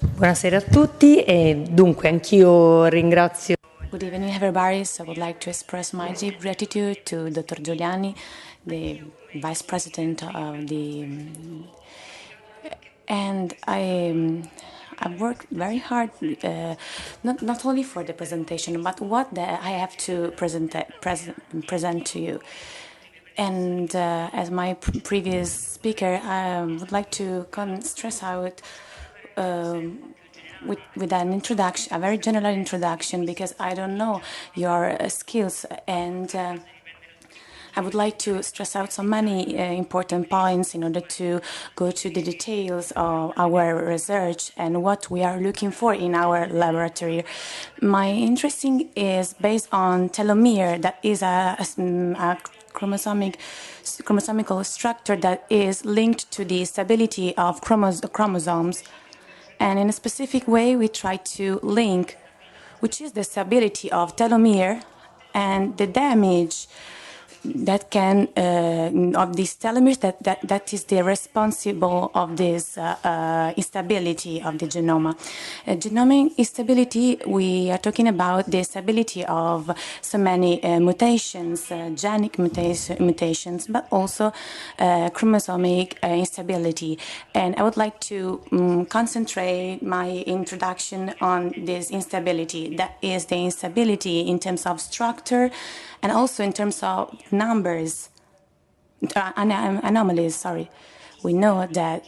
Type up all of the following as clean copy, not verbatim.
Buonasera a tutti e dunque anch'io ringrazio. Good evening, everybody. So I would like to express my deep gratitude to Dr. Giuliani, the Vice President of the... and I've worked very hard, not only for the presentation, but what I have to present to you. And as my previous speaker, I would like to stress out with an introduction, a very general introduction, because I don't know your skills, and I would like to stress out so many important points in order to go to the details of our research and what we are looking for in our laboratory. My interesting is based on telomere, that is a chromosomical structure that is linked to the stability of chromosomes. And in a specific way, we try to link, which is the stability of telomere and the damage that can of these telomeres that is the responsible of this instability of the genome. Genomic instability, we are talking about the stability of so many mutations, genic mutations, but also chromosomic instability. And I would like to concentrate my introduction on this instability. That is the instability in terms of structure and also in terms of numbers, anomalies, sorry. We know that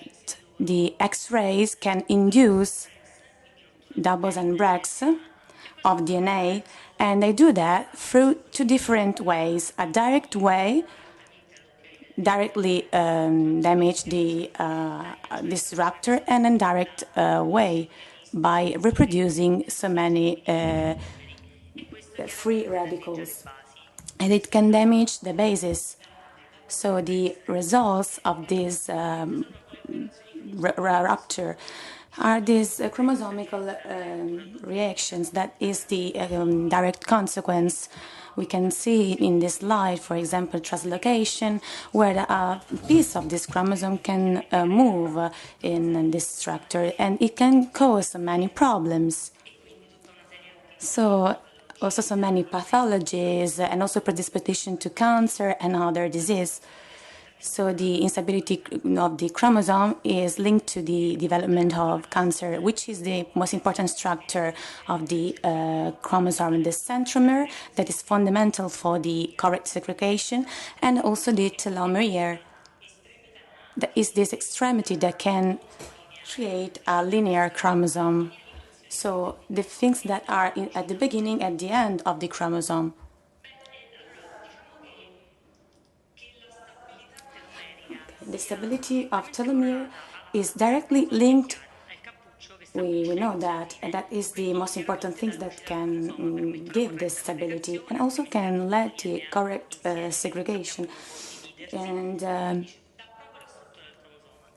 the X-rays can induce doubles and breaks of DNA, and they do that through two different ways. A direct way, directly damage the structure, and an indirect way by reproducing so many free radicals. And it can damage the bases. So the results of this rupture are these chromosomical reactions. That is the direct consequence. We can see in this slide, for example, translocation, where a piece of this chromosome can move in this structure, and it can cause many problems. So also so many pathologies and also predisposition to cancer and other disease. So the instability of the chromosome is linked to the development of cancer, which is the most important structure of the chromosome, the centromere, that is fundamental for the correct segregation, and also the telomere, that is this extremity that can create a linear chromosome. So the things that are at the beginning, at the end of the chromosome. The stability of telomere is directly linked, we know that, and that is the most important thing that can give this stability and also can lead to correct segregation. And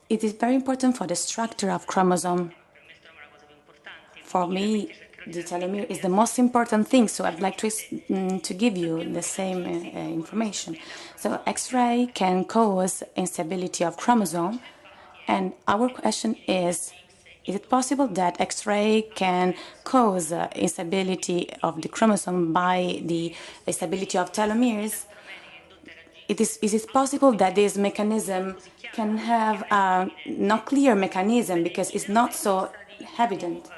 it is very important for the structure of chromosome. For me, the telomere is the most important thing, so I'd like to give you the same information. So X-ray can cause instability of chromosome, and our question is it possible that X-ray can cause instability of the chromosome by the instability of telomeres? Is it possible that this mechanism can have a not clear mechanism because it's not so evident?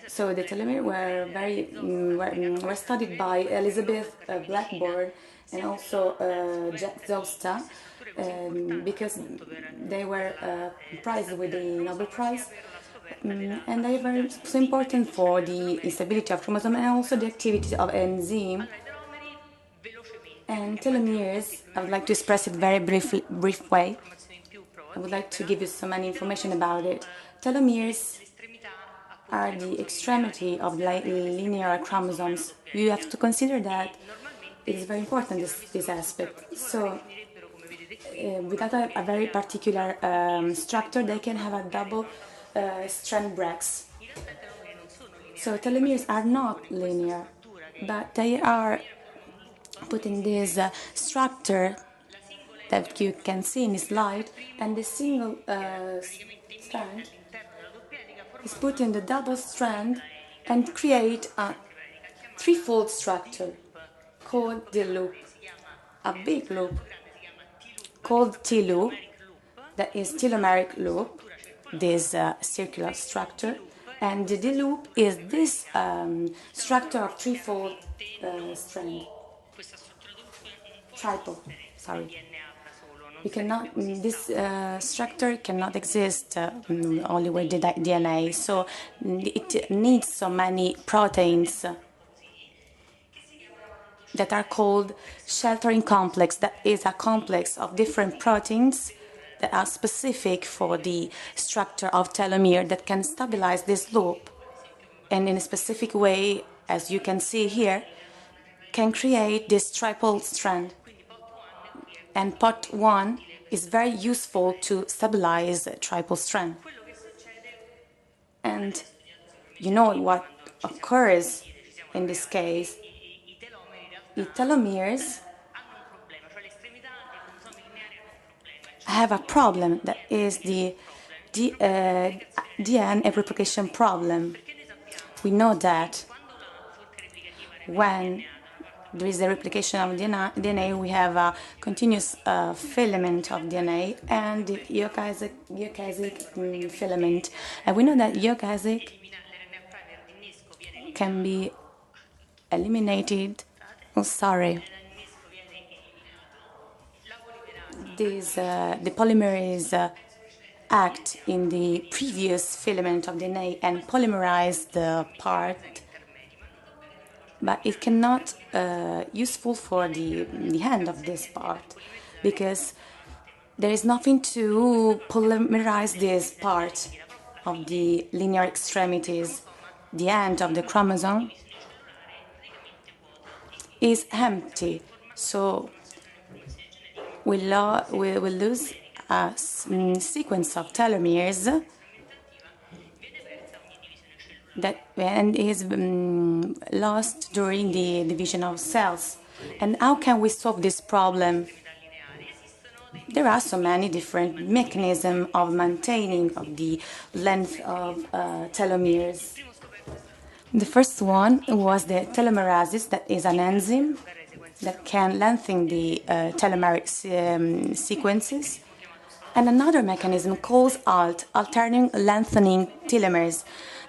So the telomere were studied by Elizabeth Blackburn and also Jack Zosta because they were prized with the Nobel Prize, and they were so important for the instability of chromosome and also the activity of enzyme. And telomeres, I would like to express it very brief way. I would like to give you so many information about it. Telomeres are the extremity of linear chromosomes. You have to consider that it is very important, this aspect. So, without a very particular structure, they can have a double strand breaks. So, telomeres are not linear, but they are put in this structure that you can see in this slide, and the single strand is put in the double strand and create a threefold structure called the loop, a big loop called T-loop, that is telomeric loop, this circular structure, and the D-loop is this structure of threefold strand, triple, sorry. We cannot, this structure cannot exist only with the DNA, so it needs so many proteins that are called sheltering complex. That is a complex of different proteins that are specific for the structure of telomere that can stabilize this loop, and in a specific way, as you can see here, can create this triple strand. And pot 1 is very useful to stabilize a triple strand. And you know what occurs in this case? The telomeres have a problem, that is the DNA replication problem. We know that when there is a replication of DNA, we have a continuous filament of DNA and the euchasic filament. And we know that euchasic can be eliminated. Oh, sorry. The polymerase act in the previous filament of DNA and polymerize the part, but it cannot useful for the end of this part, because there is nothing to polymerize this part of the linear extremities. The end of the chromosome is empty, so we will lose a sequence of telomeres that is lost during the division of cells. And how can we solve this problem? There are so many different mechanisms of maintaining of the length of telomeres. The first one was the telomerases, that is an enzyme that can lengthen the telomeric sequences. And another mechanism called alternating lengthening telomeres.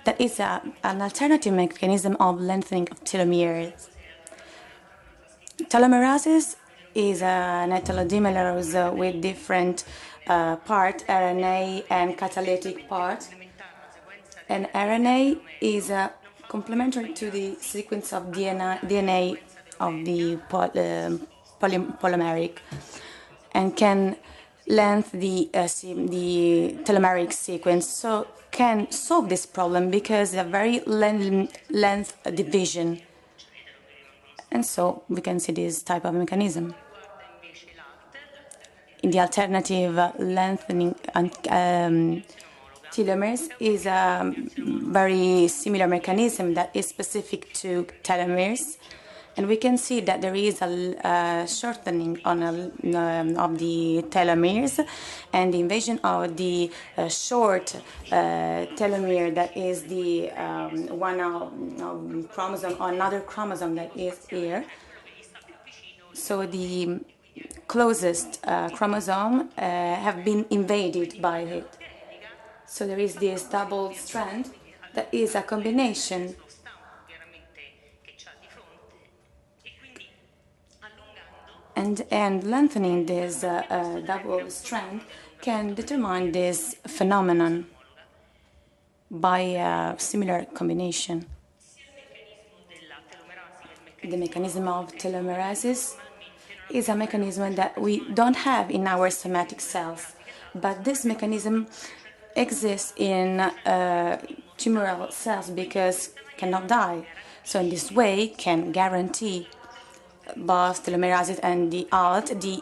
That is an alternative mechanism of lengthening of telomeres. Telomerases is an heterodimerase with different part, RNA and catalytic part. And RNA is complementary to the sequence of DNA of the polymeric, and can lengthen the telomeric sequence. So can solve this problem because a very length division. And so we can see this type of mechanism. In the alternative lengthening telomeres is a very similar mechanism that is specific to telomeres. And we can see that there is a shortening of the telomeres, and the invasion of the short telomere, that is the one chromosome or another chromosome that is here. So the closest chromosome have been invaded by it. So there is this double strand that is a combination. And lengthening this double strand can determine this phenomenon by a similar combination. The mechanism of telomerases is a mechanism that we don't have in our somatic cells, but this mechanism exists in tumoral cells because cannot die. So in this way can guarantee both telomerases and the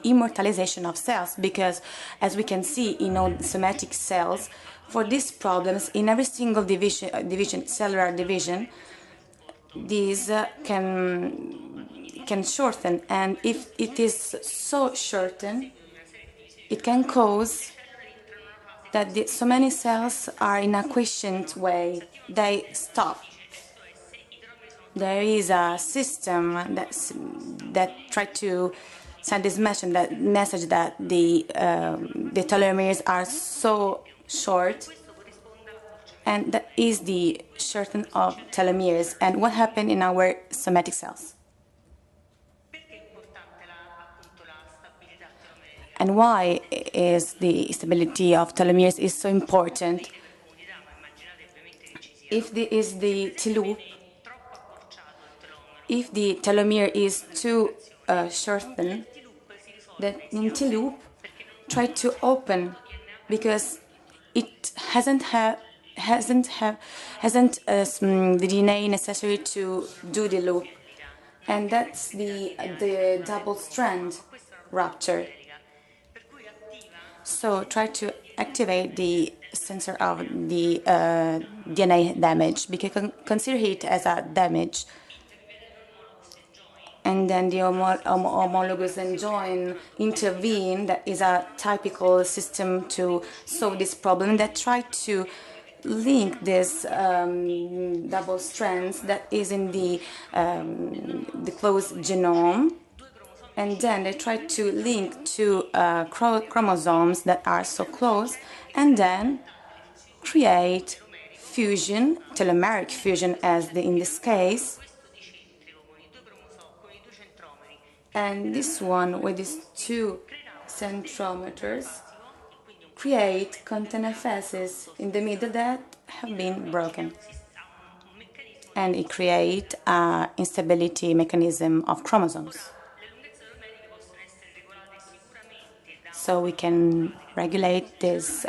immortalization of cells, because as we can see in all somatic cells, for these problems in every single cellular division, these can shorten, and if it is so shortened, it can cause that so many cells are in a quiescent way, they stop. There is a system that tries to send this message that the telomeres are so short, and that is the shortening of telomeres. And what happened in our somatic cells? And why is the stability of telomeres is so important? If there is the T-loop, if the telomere is too shortened, then in T-loop try to open because it hasn't the DNA necessary to do the loop, and that's the double strand rupture. So try to activate the sensor of the DNA damage, because consider it as a damage. And then the homologous enjoin intervene. That is a typical system to solve this problem, that try to link this double strands that is in the closed genome, and then they try to link to chromosomes that are so close, and then create fusion, telomeric fusion as in this case. And this one with these two centrometers create container phases in the middle that have been broken. And it creates an instability mechanism of chromosomes. So we can regulate this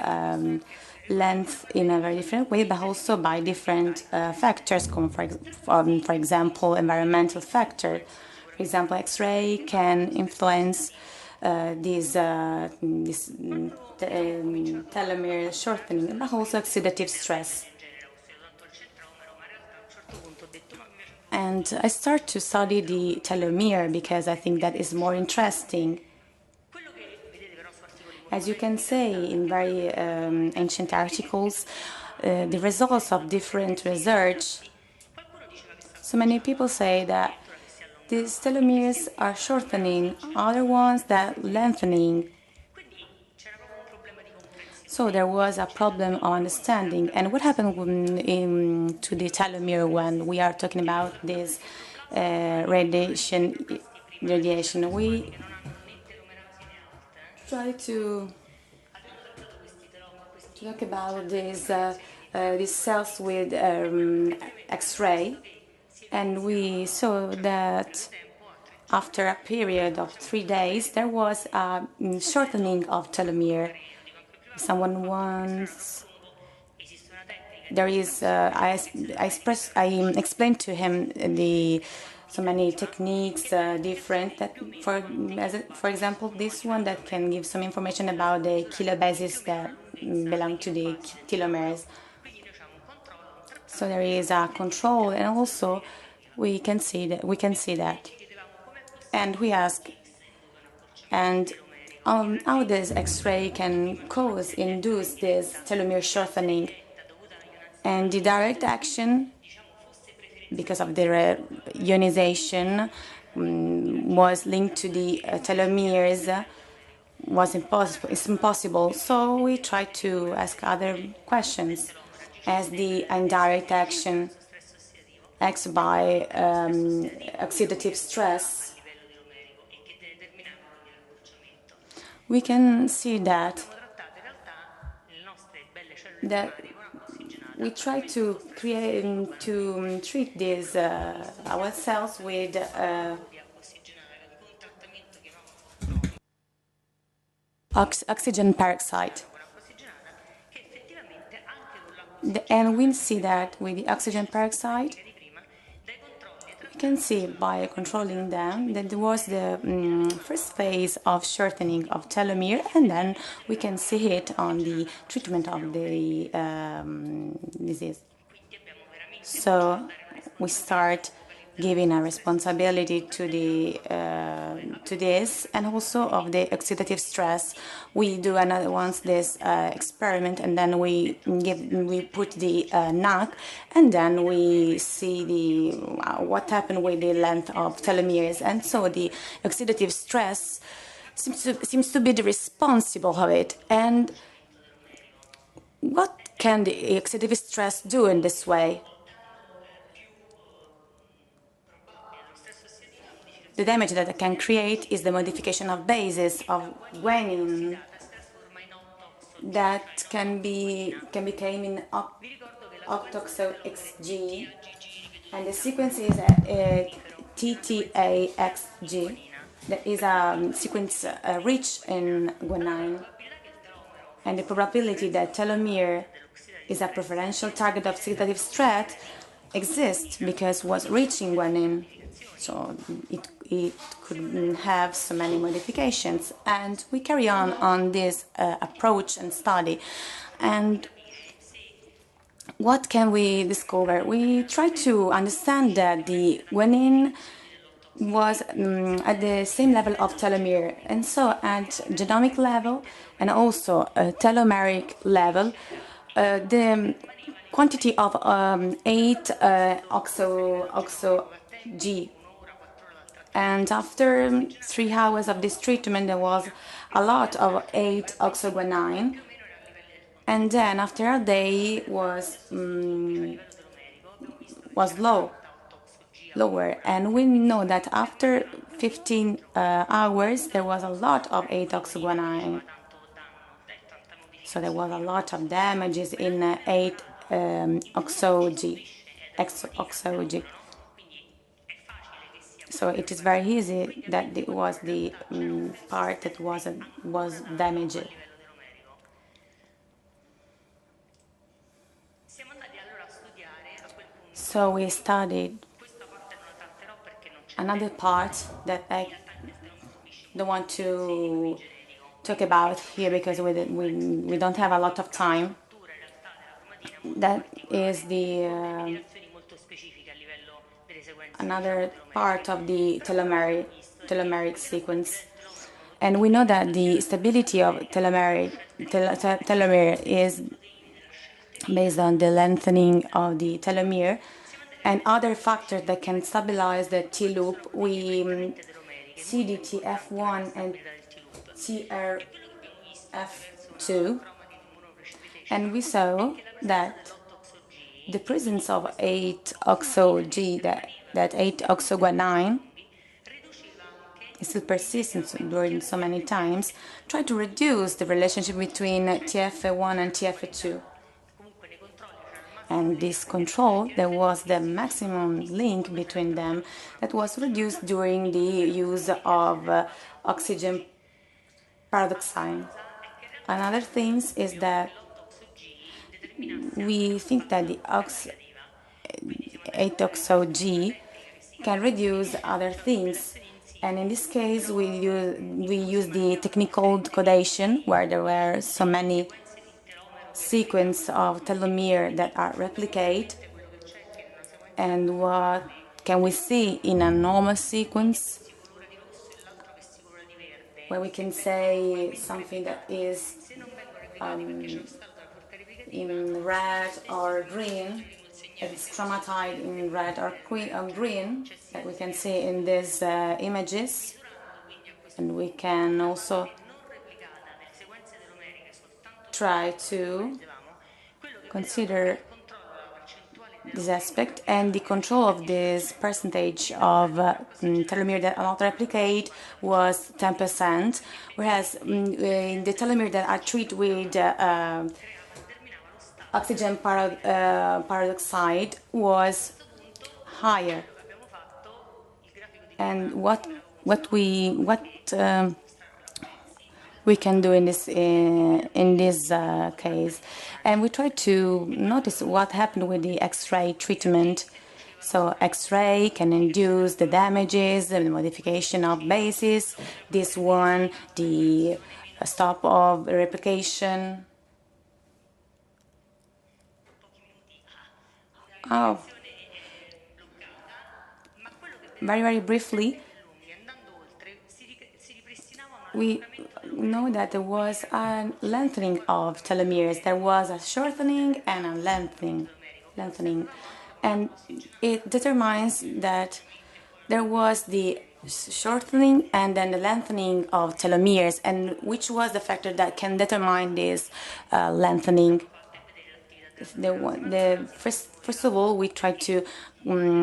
length in a very different way, but also by different factors, for example, environmental factor. For example, X-ray can influence this telomere shortening, but also oxidative stress. And I start to study the telomere because I think that is more interesting. As you can say in very ancient articles, the results of different research, so many people say that these telomeres are shortening, other ones that lengthening. So there was a problem of understanding. And what happened to the telomere when we are talking about this radiation? We try to talk about these cells with X-ray. And we saw that after a period of 3 days, there was a shortening of telomere. Someone wants. There is. I explained to him so many techniques, different. That for example, this one that can give some information about the kilobases that belong to the telomeres. So there is a control, and also we can see that. And we ask, and how does X-ray can induce this telomere shortening? And the direct action, because of the ionization, was linked to the telomeres. It's impossible. So we try to ask other questions, as the indirect action acts by oxidative stress. We can see that we try to treat these our cells with oxygen peroxide. And we see that with the oxygen peroxide, we can see by controlling them that there was the first phase of shortening of telomere, and then we can see it on the treatment of the disease. So we start giving a responsibility to this, and also of the oxidative stress. We do another once this experiment, and then we put the NAC, and then we see what happened with the length of telomeres, and so the oxidative stress seems to be the responsible of it. And what can the oxidative stress do in this way? The damage that it can create is the modification of bases of guanine that can become in octoxo-XG, and the sequence is TTAXG. That is a sequence rich in guanine, and the probability that telomere is a preferential target of oxidative stress exists because it was rich in guanine. So it could have so many modifications, and we carry on this approach and study. And what can we discover? We try to understand that the guanine was at the same level of telomere, and so at genomic level and also telomeric level, the quantity of 8-oxo-G. And after 3 hours of this treatment, there was a lot of 8-oxoguanine, and then after a day was lower. And we know that after 15 hours, there was a lot of 8-oxoguanine. So there was a lot of damages in 8-oxo-G. So it is very easy that it was the part that was damaged. So we studied another part that I don't want to talk about here because we don't have a lot of time. That is the another part of the telomeric sequence. And we know that the stability of telomere is based on the lengthening of the telomere and other factors that can stabilize the T-loop. We see the TF1 and TRF2, and we saw that the presence of 8-oxo-G, that 8-oxoguanine, is still persistent during so many times, try to reduce the relationship between TF1 and TF2. And this control, there was the maximum link between them that was reduced during the use of oxygen peroxide. Another thing is that we think that the 8-oxo-G can reduce other things, and in this case we use the technique called codation, where there were so many sequence of telomere that are replicate. And what can we see in a normal sequence, where we can say something that is in red or green, it's chromatide in red or green, that we can see in these images. And we can also try to consider this aspect, and the control of this percentage of telomere that are not replicate was 10%, whereas in the telomere that are treated with oxygen peroxide was higher. And what we can do in this case, and we try to notice what happened with the X-ray treatment. So X-ray can induce the damages, the modification of bases. This one, the stop of replication. very briefly, we know that there was a lengthening of telomeres. There was a shortening and a lengthening. And it determines that there was the shortening and then the lengthening of telomeres, and which was the factor that can determine this lengthening. First of all, we tried to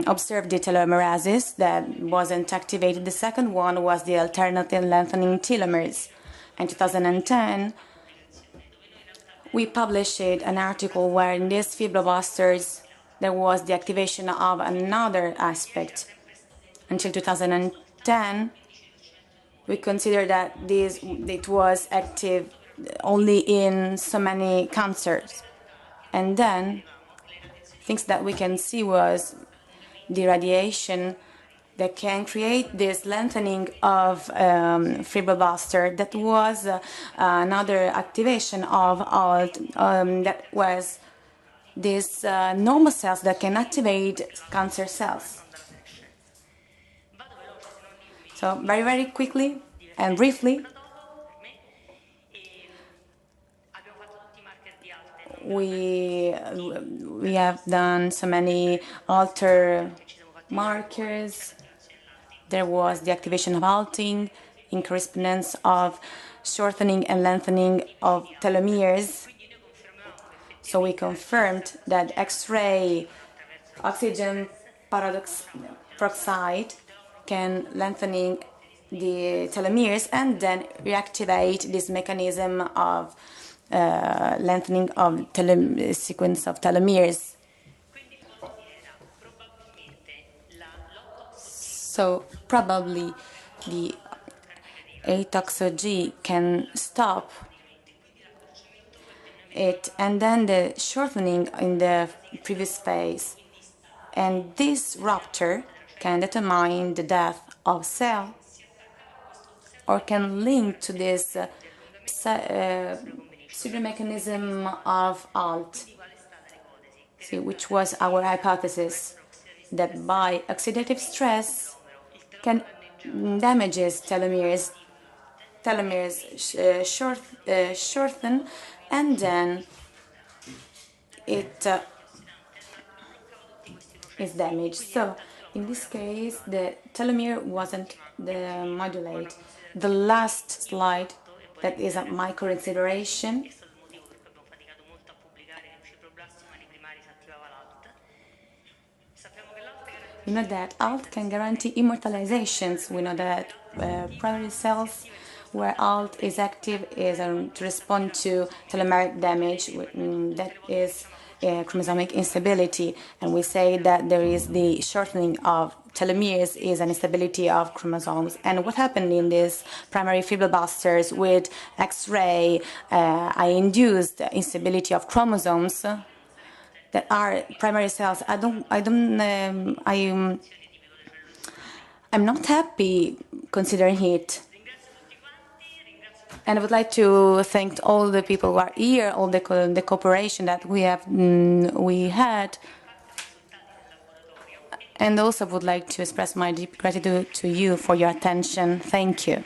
observe the telomerases that wasn't activated. The second one was the alternative lengthening telomeres. In 2010, we published an article where in these fibroblasts there was the activation of another aspect. Until 2010, we considered that it was active only in so many cancers. And then things that we can see was the radiation that can create this lengthening of fibroblast. That was another activation of ALT, that was these normal cells that can activate cancer cells. So very quickly and briefly, we have done so many alter markers. There was the activation of ALTing in correspondence of shortening and lengthening of telomeres. So we confirmed that X-ray oxygen peroxide can lengthening the telomeres and then reactivate this mechanism of lengthening of sequence of telomeres. So probably the ATOXOG can stop it, and then the shortening in the previous phase. And this rupture can determine the death of cell, or can link to this pseudo mechanism of ALT, which was our hypothesis, that by oxidative stress can damages telomeres shorten, and then it is damaged. So in this case, the telomere wasn't modulated. The last slide, that is my consideration. We know that ALT can guarantee immortalizations. We know that primary cells where ALT is active is to respond to telomeric damage, that is chromosomic instability. And we say that there is the shortening of telomeres is an instability of chromosomes. And what happened in these primary fibroblasts with X-ray, I induced instability of chromosomes that are primary cells. I'm not happy considering it. And I would like to thank all the people who are here, all the cooperation that we had. And also would like to express my deep gratitude to you for your attention. Thank you.